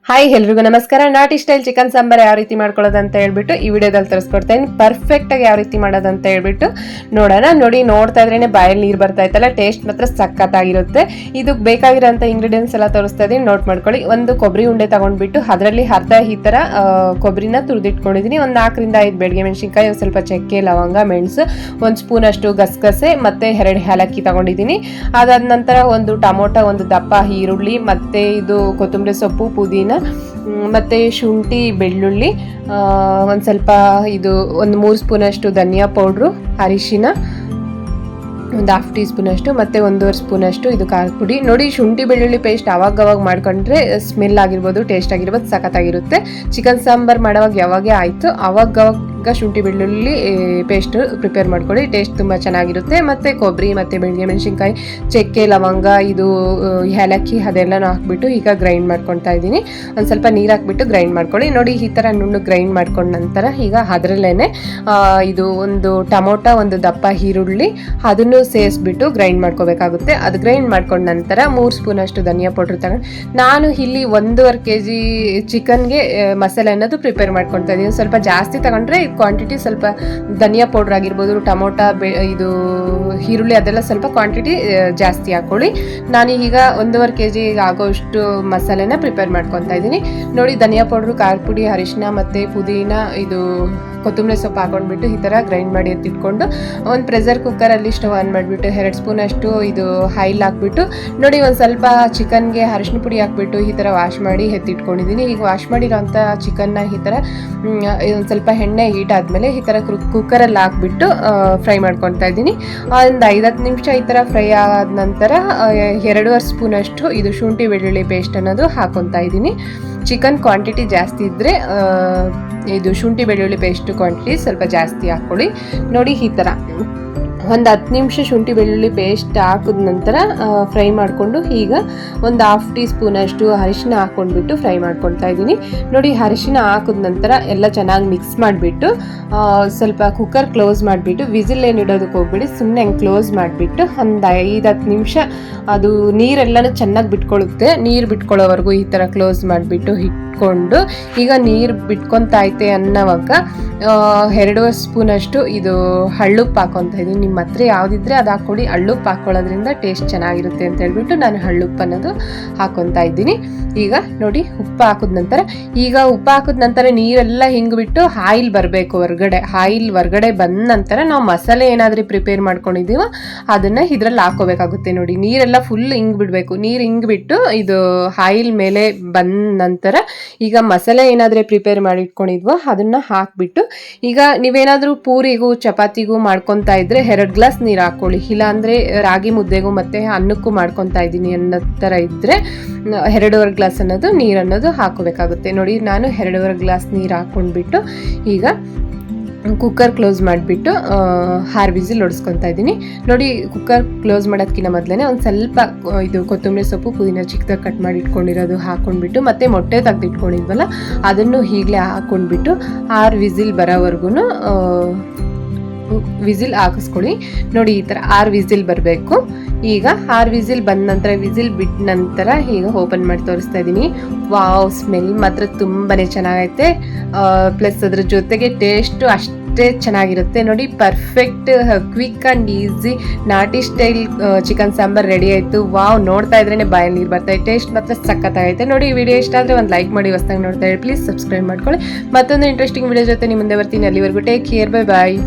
Hi ಎಲ್ರಿಗೂ ನಮಸ್ಕಾರ. ನಾಟಿ ಸ್ಟೈಲ್ ಚಿಕನ್ ಸಾಂಬಾರ್ ಯಾವ ರೀತಿ ಮಾಡ್ಕೊಳ್ಳೋದು ಅಂತ ಹೇಳ್ಬಿಟ್ಟು ಈ ವಿಡಿಯೋದಲ್ಲಿ ತೋರಿಸ್ಕೊಡ್ತೀನಿ. ಪರ್ಫೆಕ್ಟ್ ಆಗಿ ಯಾವ ರೀತಿ ಮಾಡೋದು ಅಂತ ಹೇಳ್ಬಿಟ್ಟು ನೋಡೋಣ. ನೋಡ್ತಾ ಇದ್ರೇನೆ ಬಾಯಲ್ಲಿ ನೀರು ಬರ್ತಾ ಇತ್ತಲ್ಲ, ಟೇಸ್ಟ್ ಮಾತ್ರ ಸಖತ್ತಾಗಿರುತ್ತೆ. ಇದಕ್ಕೆ ಬೇಕಾಗಿರೋಂಥ ಇಂಗ್ರೀಡಿಯೆಂಟ್ಸ್ ಎಲ್ಲ ತೋರಿಸ್ತಾ ಇದೀನಿ, ನೋಟ್ ಮಾಡ್ಕೊಳ್ಳಿ. ಒಂದು ಕೊಬ್ಬರಿ ಉಂಡೆ ತಗೊಂಡ್ಬಿಟ್ಟು ಅದರಲ್ಲಿ ಅರ್ಧ ಈ ಥರ ಕೊಬ್ಬರಿನ ತುರಿದಿಟ್ಕೊಂಡಿದ್ದೀನಿ. ಒಂದು 4 ರಿಂದ 5 ಬೆಳಗ್ಗೆ ಮೆಣಸಿನ್ಕಾಯಿ, ಒಂದು ಸ್ವಲ್ಪ ಚಕ್ಕೆ, ಲವಂಗ, ಮೆಣಸು, 1 ಸ್ಪೂನ್ ಅಷ್ಟು ಗಸಗಸೆ ಮತ್ತೆ 2 ಏಲಕ್ಕಿ ತಗೊಂಡಿದ್ದೀನಿ. ಅದಾದ ನಂತರ ಒಂದು ಟೊಮೊಟೊ, ಒಂದು ದಪ್ಪ ಈರುಳ್ಳಿ, ಮತ್ತೆ ಇದು ಕೊತ್ತಂಬರಿ ಸೊಪ್ಪು, ಪುದೀನ, ಮತ್ತು ಶುಂಠಿ, ಬೆಳ್ಳುಳ್ಳಿ, ಒಂದು ಸ್ವಲ್ಪ ಇದು ಒಂದು 3 ಸ್ಪೂನಷ್ಟು ಧನಿಯಾ ಪೌಡ್ರು, ಅರಿಶಿನ ಒಂದು 1/2 ಟೀ ಸ್ಪೂನ್ ಅಷ್ಟು, ಮತ್ತು 1.5 ಸ್ಪೂನ್ ಅಷ್ಟು ಇದು ಖಾರದ ಪುಡಿ. ನೋಡಿ, ಶುಂಠಿ ಬೆಳ್ಳುಳ್ಳಿ ಪೇಸ್ಟ್ ಅವಾಗ ಮಾಡ್ಕೊಂಡ್ರೆ ಸ್ಮೆಲ್ ಆಗಿರ್ಬೋದು, ಟೇಸ್ಟ್ ಆಗಿರ್ಬೋದು, ಸಖತ್ತಾಗಿರುತ್ತೆ. ಚಿಕನ್ ಸಾಂಬಾರ್ ಮಾಡೋವಾಗ ಯಾವಾಗೇ ಆಯಿತು ಅವಾಗ ಶುಂಠಿ ಬೆಳ್ಳುಳ್ಳಿ ಪೇಸ್ಟ್ ಪ್ರಿಪೇರ್ ಮಾಡ್ಕೊಳ್ಳಿ, ಟೇಸ್ಟ್ ತುಂಬ ಚೆನ್ನಾಗಿರುತ್ತೆ. ಮತ್ತು ಕೊಬ್ಬರಿ ಮತ್ತು ಬೆಳಗ್ಗೆ ಮೆಣಸಿನ್ಕಾಯಿ, ಚಕ್ಕೆ, ಲವಂಗ, ಇದು ಏಲಕ್ಕಿ ಅದೆಲ್ಲನೂ ಹಾಕ್ಬಿಟ್ಟು ಈಗ ಗ್ರೈಂಡ್ ಮಾಡ್ಕೊತಾ ಇದ್ದೀನಿ. ಒಂದು ಸ್ವಲ್ಪ ನೀರು ಹಾಕ್ಬಿಟ್ಟು ಗ್ರೈಂಡ್ ಮಾಡ್ಕೊಳ್ಳಿ. ನೋಡಿ, ಈ ಥರ ನುಣ್ಣು ಗ್ರೈಂಡ್ ಮಾಡ್ಕೊಂಡ ನಂತರ ಈಗ ಅದರಲ್ಲೇ ಇದು ಒಂದು ಟೊಮೊಟೊ, ಒಂದು ದಪ್ಪ ಈರುಳ್ಳಿ ಅದನ್ನು ಸೇರಿಸ್ಬಿಟ್ಟು ಗ್ರೈಂಡ್ ಮಾಡ್ಕೋಬೇಕಾಗುತ್ತೆ. ಅದು ಗ್ರೈಂಡ್ ಮಾಡ್ಕೊಂಡ ನಂತರ 3 ಸ್ಪೂನ್ ಅಷ್ಟು ಧನಿಯಾ ಪೌಡ್ರ್ ತಗೊಂಡು ನಾನು ಇಲ್ಲಿ 1.5 kg ಚಿಕನ್ಗೆ ಮಸಾಲೆ ಅನ್ನೋದು ಪ್ರಿಪೇರ್ ಮಾಡ್ಕೊತಾ ಇದ್ದೀನಿ. ಸ್ವಲ್ಪ ಜಾಸ್ತಿ ತಗೊಂಡ್ರೆ ಕ್ವಾಂಟಿಟಿ ಸ್ವಲ್ಪ ಧನಿಯಾ ಪೌಡ್ರ್ ಆಗಿರ್ಬೋದು, ಟೊಮೊಟೊ, ಇದು ಈರುಳ್ಳಿ ಅದೆಲ್ಲ ಸ್ವಲ್ಪ ಕ್ವಾಂಟಿಟಿ ಜಾಸ್ತಿ ಹಾಕೊಳ್ಳಿ. ನಾನು ಈಗ 1.5 kg ಆಗೋಷ್ಟು ಮಸಾಲೆನ ಪ್ರಿಪೇರ್ ಮಾಡ್ಕೊತಾ ಇದ್ದೀನಿ. ನೋಡಿ, ಧನಿಯಾ ಪೌಡ್ರು, ಖಾರದ ಪುಡಿ, ಅರಿಶಿನ ಮತ್ತು ಪುದೀನ, ಇದು ಕೊತ್ತಂಬರಿ ಸೊಪ್ಪು ಹಾಕೊಂಡ್ಬಿಟ್ಟು ಈ ಥರ ಗ್ರೈಂಡ್ ಮಾಡಿ ಎತ್ತಿಟ್ಕೊಂಡು ಒಂದು ಪ್ರೆಷರ್ ಕುಕ್ಕರಲ್ಲಿ ಸ್ಟವ್ ಆನ್ ಮಾಡಿಬಿಟ್ಟು 2 ಸ್ಪೂನ್ ಅಷ್ಟು ಇದು ಆಯಿಲ್ ಹಾಕ್ಬಿಟ್ಟು, ನೋಡಿ, ಒಂದು ಸ್ವಲ್ಪ ಚಿಕನ್ಗೆ ಅರಿಶಿನ ಪುಡಿ ಹಾಕ್ಬಿಟ್ಟು ಈ ಥರ ವಾಶ್ ಮಾಡಿ ಎತ್ತಿಟ್ಕೊಂಡಿದ್ದೀನಿ. ಈಗ ವಾಶ್ ಮಾಡಿರೋಂಥ ಚಿಕನ್ನ ಈ ಥರ ಒಂದು ಸ್ವಲ್ಪ ಎಣ್ಣೆ ಹೀಟ್ ಆದಮೇಲೆ ಈ ಥರ ಕುಕ್ಕರಲ್ಲಿ ಹಾಕ್ಬಿಟ್ಟು ಫ್ರೈ ಮಾಡ್ಕೊತಾ ಇದ್ದೀನಿ. ಒಂದು 5-10 ನಿಮಿಷ ಈ ಥರ ಫ್ರೈ ಆದ ನಂತರ 2.5 ಸ್ಪೂನ್ ಅಷ್ಟು ಇದು ಶುಂಠಿ ಬೆಳ್ಳುಳ್ಳಿ ಪೇಸ್ಟ್ ಅನ್ನೋದು ಹಾಕ್ಕೊತಾ ಇದ್ದೀನಿ. ಚಿಕನ್ ಕ್ವಾಂಟಿಟಿ ಜಾಸ್ತಿ ಇದ್ದರೆ ಇದು ಶುಂಠಿ ಬೆಳ್ಳುಳ್ಳಿ ಪೇಸ್ಟ್ ಕ್ವಾಂಟಿಟಿ ಸ್ವಲ್ಪ ಜಾಸ್ತಿ ಹಾಕ್ಕೊಳ್ಳಿ. ನೋಡಿ, ಈ ಥರ ಒಂದು 10 ನಿಮಿಷ ಶುಂಠಿ ಬೆಳ್ಳುಳ್ಳಿ ಪೇಸ್ಟ್ ಹಾಕಿದ ನಂತರ ಫ್ರೈ ಮಾಡಿಕೊಂಡು ಈಗ ಒಂದು 1/2 ಟೀ ಸ್ಪೂನ್ ಅಷ್ಟು ಅರಿಶಿನ ಹಾಕ್ಕೊಂಡ್ಬಿಟ್ಟು ಫ್ರೈ ಮಾಡ್ಕೊತಾ ಇದ್ದೀನಿ. ನೋಡಿ, ಅರಿಶಿನ ಹಾಕಿದ ನಂತರ ಎಲ್ಲ ಚೆನ್ನಾಗಿ ಮಿಕ್ಸ್ ಮಾಡಿಬಿಟ್ಟು ಸ್ವಲ್ಪ ಕುಕ್ಕರ್ ಕ್ಲೋಸ್ ಮಾಡಿಬಿಟ್ಟು, ವಿಸಿಲ್ ಏನು ಇಡೋದಕ್ಕೆ ಹೋಗ್ಬಿಡಿ, ಸುಮ್ಮನೆ ಹಂಗೆ ಕ್ಲೋಸ್ ಮಾಡಿಬಿಟ್ಟು ಒಂದು 5-10 ನಿಮಿಷ ಅದು ನೀರೆಲ್ಲನೂ ಚೆನ್ನಾಗಿ ಬಿಟ್ಕೊಳ್ಳುತ್ತೆ. ನೀರು ಬಿಟ್ಕೊಳ್ಳೋವರೆಗೂ ಈ ಥರ ಕ್ಲೋಸ್ ಮಾಡಿಬಿಟ್ಟು ಇಟ್ಕೊಂಡು ಈಗ ನೀರು ಬಿಟ್ಕೊತೈತೆ ಅನ್ನೋವಾಗ 2 ಸ್ಪೂನ್ ಅಷ್ಟು ಇದು ಹಳ್ಳುಪ್ಪು ಹಾಕೊತಾ ಇದ್ದೀನಿ. ನಿಮ್ಮ ಹತ್ರ ಯಾವುದಿದ್ರೆ ಅದು ಹಾಕ್ಕೊಳ್ಳಿ. ಹಳ್ಳುಪ್ಪು ಹಾಕ್ಕೊಳ್ಳೋದ್ರಿಂದ ಟೇಸ್ಟ್ ಚೆನ್ನಾಗಿರುತ್ತೆ ಅಂತ ಹೇಳ್ಬಿಟ್ಟು ನಾನು ಹಳ್ಳುಪ್ಪು ಅನ್ನೋದು ಹಾಕೊತಾ ಇದ್ದೀನಿ. ಈಗ ನೋಡಿ, ಉಪ್ಪು ಹಾಕಿದ ನಂತರ ಈಗ ಉಪ್ಪು ಹಾಕಿದ ನಂತರ ನೀರೆಲ್ಲ ಹಿಂಗ್ಬಿಟ್ಟು ಆಯಿಲ್ ಬರಬೇಕು ಹೊರಗಡೆ. ಆಯಿಲ್ ಹೊರಗಡೆ ಬಂದ ನಂತರ ನಾವು ಮಸಾಲೆ ಏನಾದರೂ ಪ್ರಿಪೇರ್ ಮಾಡ್ಕೊಂಡಿದ್ದೀವೋ ಅದನ್ನು ಇದರಲ್ಲಿ ಹಾಕೋಬೇಕಾಗುತ್ತೆ. ನೋಡಿ, ನೀರೆಲ್ಲ ಫುಲ್ ಹಿಂಗೆ ಬಿಡಬೇಕು. ನೀರು ಹಿಂಗೆ ಬಿಟ್ಟು ಇದು ಆಯಿಲ್ ಮೇಲೆ ಬಂದ ನಂತರ ಈಗ ಮಸಾಲೆ ಏನಾದರೂ ಪ್ರಿಪೇರ್ ಮಾಡಿಟ್ಕೊಂಡಿದ್ವೋ ಅದನ್ನು ಹಾಕ್ಬಿಟ್ಟು ಈಗ ನೀವೇನಾದರೂ ಪೂರಿಗೂ ಚಪಾತಿಗೂ ಮಾಡ್ಕೊತಾ ಇದ್ರೆ 2 ಗ್ಲಾಸ್ ನೀರು ಹಾಕ್ಕೊಳ್ಳಿ. ಇಲ್ಲಾಂದರೆ ರಾಗಿ ಮುದ್ದೆಗೂ ಮತ್ತು ಅನ್ನಕ್ಕೂ ಮಾಡ್ಕೊತಾ ಇದ್ದೀನಿ ಅನ್ನೋ ಥರ ಇದ್ದರೆ 2.5 ಗ್ಲಾಸ್ ಅನ್ನೋದು ನೀರು ಅನ್ನೋದು ಹಾಕೋಬೇಕಾಗುತ್ತೆ. ನೋಡಿ, ನಾನು 2.5 ಗ್ಲಾಸ್ ನೀರು ಹಾಕ್ಕೊಂಡ್ಬಿಟ್ಟು ಈಗ ಕುಕ್ಕರ್ ಕ್ಲೋಸ್ ಮಾಡಿಬಿಟ್ಟು 6 ವಿಸಿಲ್ ಹೊಡಿಸ್ಕೊತಾ ಇದ್ದೀನಿ. ನೋಡಿ, ಕುಕ್ಕರ್ ಕ್ಲೋಸ್ ಮಾಡೋದಕ್ಕಿಂತ ಮೊದಲೇ ಒಂದು ಸ್ವಲ್ಪ ಇದು ಕೊತ್ತಂಬರಿ ಸೊಪ್ಪು, ಪುದೀನ ಚಿಕ್ಕದಾಗಿ ಕಟ್ ಮಾಡಿ ಇಟ್ಕೊಂಡಿರೋದು ಹಾಕ್ಕೊಂಡ್ಬಿಟ್ಟು ಮತ್ತು ಮೊಟ್ಟೆ ತೆಗೆದಿಟ್ಕೊಂಡಿದ್ವಲ್ಲ ಅದನ್ನು ಈಗಲೇ ಹಾಕ್ಕೊಂಡ್ಬಿಟ್ಟು 6 ವಿಸಿಲ್ ಬರೋವರೆಗೂ ವಿಸಿಲ್ ಹಾಕಿಸ್ಕೊಳ್ಳಿ. ನೋಡಿ, ಈ ಥರ 6 ವಿಸಿಲ್ ಬರಬೇಕು. ಈಗ 6 ವಿಸಿಲ್ ಬಂದ ನಂತರ, ವಿಸಿಲ್ ಬಿಟ್ಟ ನಂತರ ಈಗ ಓಪನ್ ಮಾಡಿ ತೋರಿಸ್ತಾ ಇದ್ದೀನಿ. ವಾವ್, ಸ್ಮೆಲ್ ಮಾತ್ರ ತುಂಬಾ ಚೆನ್ನಾಗೈತೆ. ಪ್ಲಸ್ ಅದ್ರ ಜೊತೆಗೆ ಟೇಸ್ಟು ಅಷ್ಟೇ ಚೆನ್ನಾಗಿರುತ್ತೆ. ನೋಡಿ, ಪರ್ಫೆಕ್ಟ್ ಕ್ವಿಕ್ ಆ್ಯಂಡ್ ಈಸಿ ನಾಟಿ ಸ್ಟೈಲ್ ಚಿಕನ್ ಸಾಂಬಾರ್ ರೆಡಿ ಆಯಿತು. ವಾವ್, ನೋಡ್ತಾ ಇದ್ರೇ ಬಾಯಲ್ಲಿ ನೀರು ಬರ್ತಾ ಇದೆ. ಟೇಸ್ಟ್ ಮಾತ್ರ ಸಖತ್ತಾಗೈತೆ. ನೋಡಿ, ಈ ವಿಡಿಯೋ ಇಷ್ಟ ಆದರೆ ಒಂದು ಲೈಕ್ ಮಾಡಿ, ಹೊಸದಾಗಿ ನೋಡ್ತಾ ಇರಿ ಪ್ಲೀಸ್ ಸಬ್ಸ್ಕ್ರೈಬ್ ಮಾಡ್ಕೊಳ್ಳಿ. ಮತ್ತೊಂದು ಇಂಟ್ರೆಸ್ಟಿಂಗ್ ವಿಡಿಯೋ ಜೊತೆ ನಿಮ್ಮ ಮುಂದೆ ಬರ್ತೀನಿ. ಅಲ್ಲಿವರೆಗೂ ಟೇಕ್ ಕೇರ್, ಬೈ ಬಾಯ್.